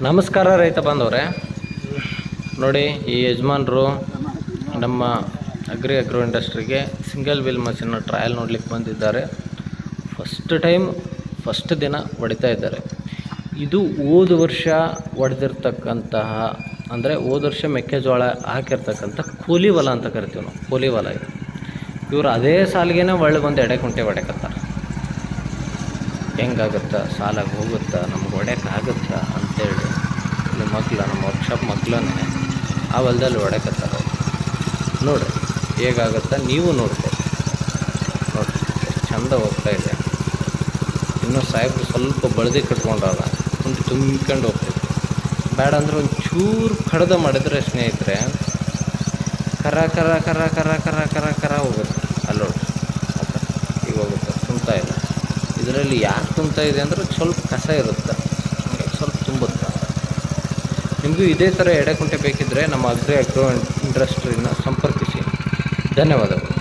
ನಮಸ್ಕಾರ ರೈತ ಬಾಂಧವರೇ, ನೋಡಿ ಈ ಯಜಮಾನರು ನಮ್ಮ ಅಗ್ರೋ ಇಂಡಸ್ಟ್ರಿಗೆ ಸಿಂಗಲ್ ವೀಲ್ ಮಷಿನ್ನ ಟ್ರಯಲ್ ನೋಡ್ಲಿಕ್ಕೆ ಬಂದಿದ್ದಾರೆ. ಫಸ್ಟ್ ದಿನ ಹೊಡಿತಾ ಇದ್ದಾರೆ. ಇದು ಹೋದ ವರ್ಷ ಹೊಡೆದಿರ್ತಕ್ಕಂತಹ, ಅಂದರೆ ಹೋದ ವರ್ಷ ಮೆಕ್ಕೆಜೋಳ ಹಾಕಿರ್ತಕ್ಕಂಥ ಕೂಲಿ ಹೊಲ ಅಂತ ಕರಿತೀವಿ ನಾವು. ಕೂಲಿ ಹೊಲ ಇದು. ಇವರು ಅದೇ ಸಾಲಿಗೆ ಒಳ್ಳೆ ಬಂದು ಎಡೆಕುಂಟೆ ಹೊಡೆಕತ್ತಾರೆ. ಹೆಂಗಾಗುತ್ತಾ, ಸಾಲಾಗಿ ಹೋಗುತ್ತಾ, ನಮ್ಗೆ ಹೊಡೆಯೋಕ್ಕಾಗುತ್ತಾ ಅಂತೇಳಿ ನಮ್ಮ ವರ್ಕ್ಶಾಪ್ ಮಕ್ಕಳನ್ನೇ ಆ ಹೊಲದಲ್ಲಿ ಹೊಡೆಕತ್ತಾರೆ. ನೋಡಿರಿ ಹೇಗಾಗುತ್ತಾ, ನೀವು ನೋಡ್ಬೋದು. ನೋಡಿರಿ ಎಷ್ಟು ಚಂದ ಹೋಗ್ತಾ ಇದೆ. ಇನ್ನೂ ಸಾಹೇಬ್ರು ಸ್ವಲ್ಪ ಬಳ್ದಿ ಕಟ್ಕೊಂಡಾಗ ಕುಂಟು ತುಂಬ್ಕೊಂಡು ಹೋಗ್ತೈತಿ. ಬೇಡ ಅಂದ್ರೆ ಒಂದು ಚೂರು ಕಡ್ದ ಮಾಡಿದ್ರೆ ಸ್ನೇಹಿತರೆ, ಕರ ಕರ ಕರ ಕರ ಕರ ಕರ ಕರ ಹೋಗುತ್ತೆ. ಅಲ್ಲಿ ನೋಡ್ರಿ ಈಗ ಹೋಗುತ್ತೆ, ತುಂಬ್ತಾ ಇಲ್ಲ. ಇದರಲ್ಲಿ ಯಾಕೆ ತುಂಬ್ತಾ ಇದೆ ಅಂದರೆ ಸ್ವಲ್ಪ ಕಸ ಇರುತ್ತೆ, ಸ್ವಲ್ಪ ತುಂಬುತ್ತೆ. ನಿಮಗೂ ಇದೇ ಥರ ಎಡೆಕುಂಟೆ ಬೇಕಿದ್ದರೆ ನಮ್ಮ ಅಗ್ರೋ ಇಂಡಸ್ಟ್ರಿನ ಸಂಪರ್ಕಿಸಿ. ಧನ್ಯವಾದಗಳು.